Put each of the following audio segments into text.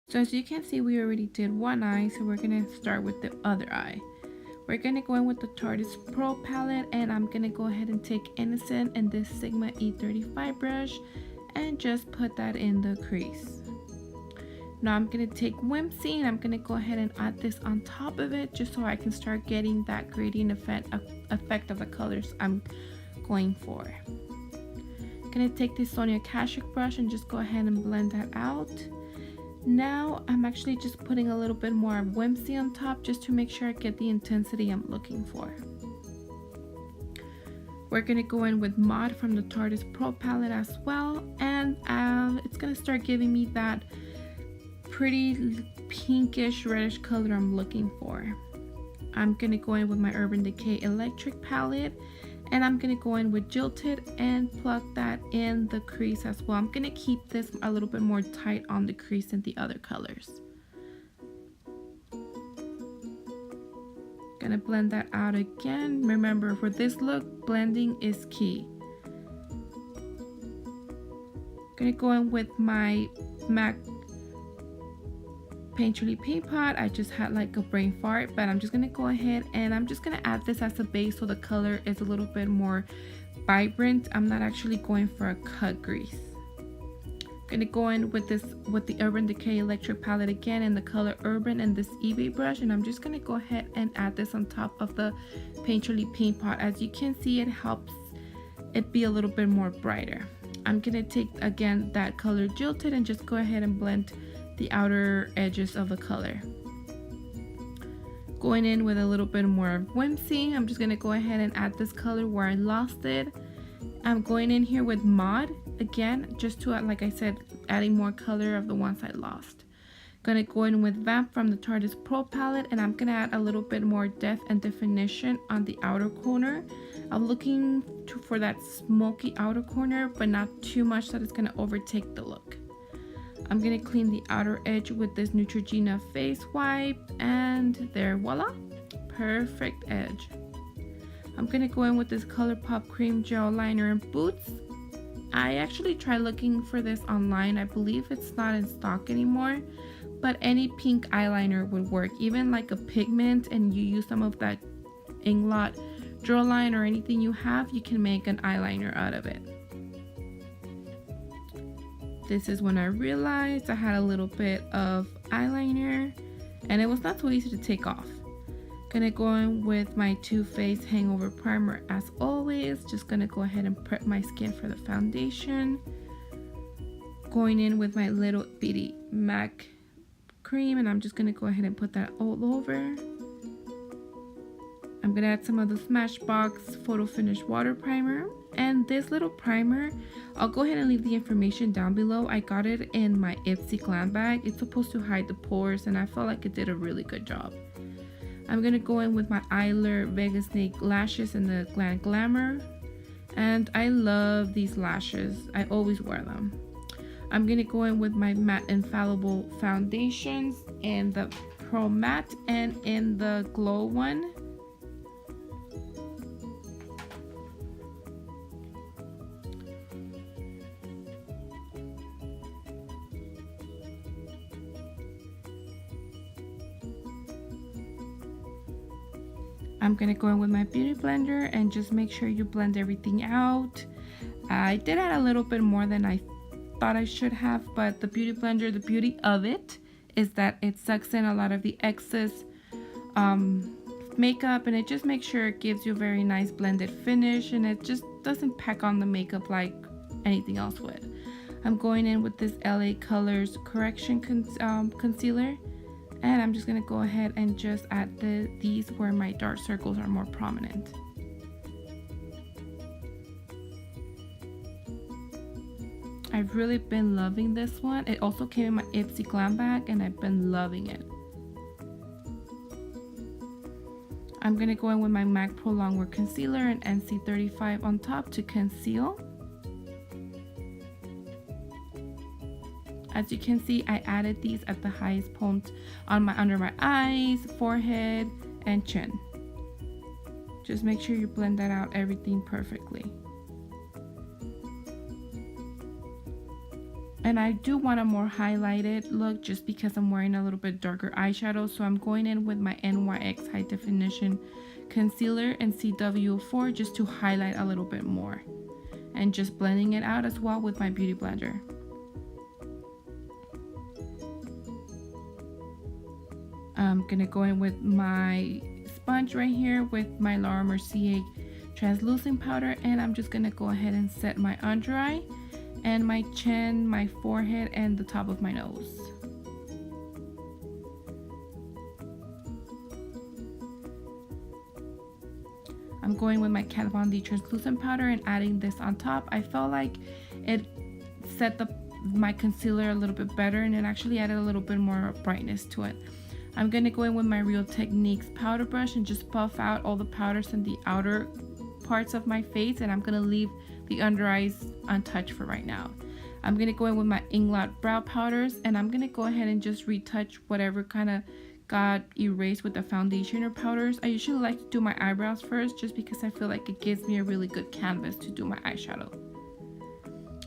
So as you can see, we already did one eye, so we're gonna start with the other eye. We're gonna go in with the Tarte's Pro palette, and I'm gonna go ahead and take Innocent and this Sigma E35 brush and just put that in the crease. Now I'm gonna take Whimsy and I'm gonna go ahead and add this on top of it just so I can start getting that gradient effect of the colors I'm going for. I'm gonna take this Sonia Kashuk brush and just go ahead and blend that out. Now I'm actually just putting a little bit more Whimsy on top just to make sure I get the intensity I'm looking for. We're gonna go in with Mod from the Tarte's Pro palette as well, and it's gonna start giving me that pretty pinkish reddish color I'm looking for. I'm gonna go in with my Urban Decay Electric palette, and I'm gonna go in with Jilted and plug that in the crease as well. I'm gonna keep this a little bit more tight on the crease than the other colors. Gonna blend that out again. Remember, for this look, blending is key. Gonna go in with my MAC Painterly paint pot. I just had like a brain fart, but I'm just gonna go ahead and I'm just gonna add this as a base so the color is a little bit more vibrant. I'm not actually going for a cut grease. Gonna go in with the Urban Decay Electric palette again in the color Urban and this eBay brush, and I'm just gonna go ahead and add this on top of the Painterly paint pot. As you can see, it helps it be a little bit more brighter. I'm gonna take again that color Jilted and just go ahead and blend the outer edges of the color. Going in with a little bit more of Whimsy, I'm just gonna go ahead and add this color where I lost it. I'm going in here with Mod again, just to, like I said, adding more color of the ones I lost. Gonna go in with Vamp from the Tarte's Pro palette, and I'm gonna add a little bit more depth and definition on the outer corner. I'm looking for that smoky outer corner, but not too much that it's gonna overtake the look. I'm gonna clean the outer edge with this Neutrogena face wipe, and there, voila, perfect edge. I'm gonna go in with this ColourPop cream gel liner and boots. I actually tried looking for this online. I believe it's not in stock anymore, but any pink eyeliner would work. Even like a pigment and you use some of that Inglot Drawline or anything you have, you can make an eyeliner out of it. This is when I realized I had a little bit of eyeliner and it was not so easy to take off. Gonna go in with my Too Faced Hangover Primer as always. Just gonna go ahead and prep my skin for the foundation. Going in with my little bitty MAC cream, and I'm just gonna go ahead and put that all over. I'm gonna add some of the Smashbox Photo Finish Water Primer. And this little primer, I'll go ahead and leave the information down below. I got it in my Ipsy Glam bag. It's supposed to hide the pores, and I felt like it did a really good job. I'm gonna go in with my Eyelure Vegas Snake lashes in the Glam Glamour, and I love these lashes. I always wear them. I'm gonna go in with my Matte Infallible foundations in the Pro Matte and in the Glow one. I'm gonna go in with my beauty blender and just make sure you blend everything out. I did add a little bit more than I thought I should have, but the beauty blender, the beauty of it is that it sucks in a lot of the excess makeup, and it just makes sure it gives you a very nice blended finish, and it just doesn't pack on the makeup like anything else would. I'm going in with this LA Colors Correction Concealer, and I'm just going to go ahead and just add these where my dark circles are more prominent. I've really been loving this one. It also came in my Ipsy Glam bag, and I've been loving it. I'm going to go in with my MAC Pro Longwear Concealer and NC35 on top to conceal. As you can see, I added these at the highest point on under my eyes, forehead, and chin. Just make sure you blend that out, everything perfectly. And I do want a more highlighted look just because I'm wearing a little bit darker eyeshadow. So I'm going in with my NYX High Definition Concealer in CW4 just to highlight a little bit more. And just blending it out as well with my Beauty Blender. I'm gonna go in with my sponge right here with my Laura Mercier translucent powder, and I'm just gonna go ahead and set my under eye and my chin, my forehead, and the top of my nose. I'm going with my Kat Von D translucent powder and adding this on top. I felt like it set my concealer a little bit better, and it actually added a little bit more brightness to it. I'm going to go in with my Real Techniques powder brush and just buff out all the powders in the outer parts of my face, and I'm going to leave the under eyes untouched for right now. I'm going to go in with my Inglot brow powders, and I'm going to go ahead and just retouch whatever kind of got erased with the foundation or powders. I usually like to do my eyebrows first just because I feel like it gives me a really good canvas to do my eyeshadow.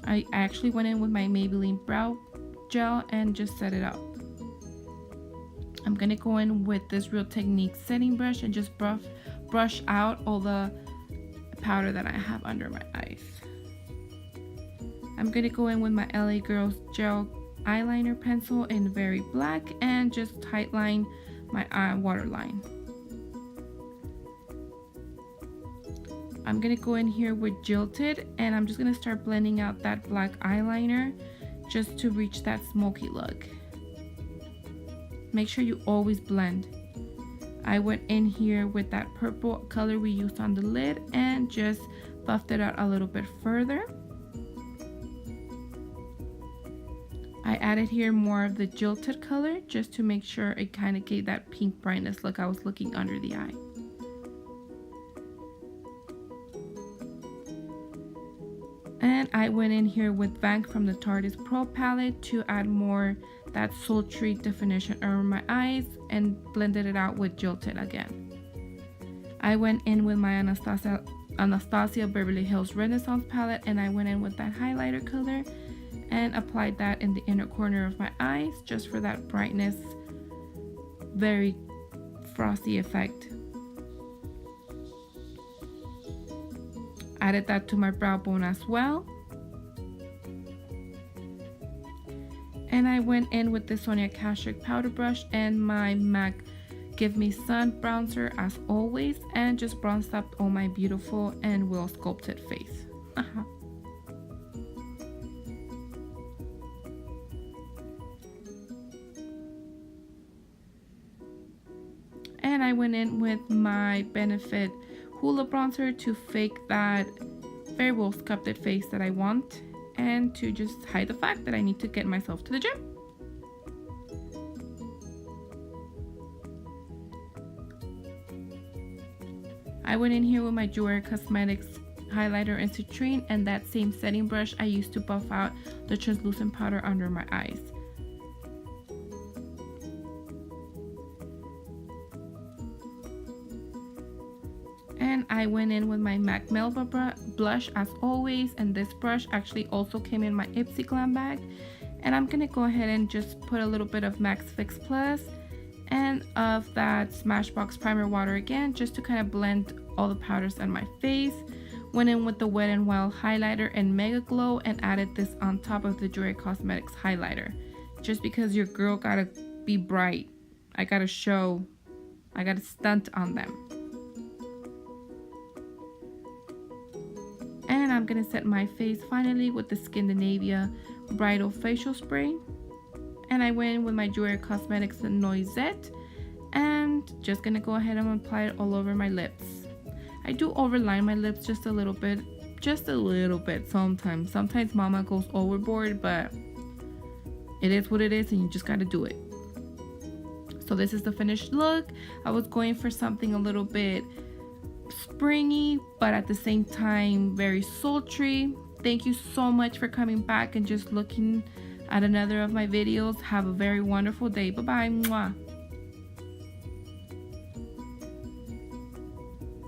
I actually went in with my Maybelline brow gel and just set it up. I'm gonna go in with this Real Techniques setting brush and just brush out all the powder that I have under my eyes. I'm gonna go in with my LA Girls gel eyeliner pencil in Very Black and just tightline my eye waterline. I'm gonna go in here with Jilted, and I'm just gonna start blending out that black eyeliner just to reach that smoky look. Make sure you always blend. I went in here with that purple color we used on the lid and just buffed it out a little bit further. I added here more of the Jilted color just to make sure it kind of gave that pink brightness look I was looking under the eye. And I went in here with Vank from the Tarte Pro palette to add more that sultry definition over my eyes and blended it out with Jilted again. I went in with my Anastasia Beverly Hills Renaissance palette, and I went in with that highlighter color and applied that in the inner corner of my eyes just for that brightness, very frosty effect. Added that to my brow bone as well. And I went in with the Sonia Kashuk powder brush and my MAC Give Me Sun bronzer as always, and just bronzed up all my beautiful and well sculpted face. And I went in with my Benefit Hoola bronzer to fake that very well sculpted face that I want, and to just hide the fact that I need to get myself to the gym. I went in here with my Jewelry Cosmetics highlighter in Citrine and that same setting brush I used to buff out the translucent powder under my eyes. And I went in with my MAC Melba blush as always, and this brush actually also came in my Ipsy Glam bag. And I'm gonna go ahead and just put a little bit of MAC Fix Plus and of that Smashbox Primer Water again, just to kind of blend all the powders on my face. Went in with the Wet n Wild highlighter and Mega Glow and added this on top of the Jewelry Cosmetics highlighter, just because your girl gotta be bright. I gotta stunt on them. And I'm gonna set my face finally with the Scandinavia Bridal Facial Spray. And I went in with my Jewelry Cosmetics Noisette and just gonna go ahead and apply it all over my lips. I do overline my lips just a little bit sometimes. Sometimes mama goes overboard, but it is what it is and you just gotta do it. So this is the finished look. I was going for something a little bit springy, but at the same time very sultry. Thank you so much for coming back and just looking at another of my videos. Have a very wonderful day. Bye bye. Mwah.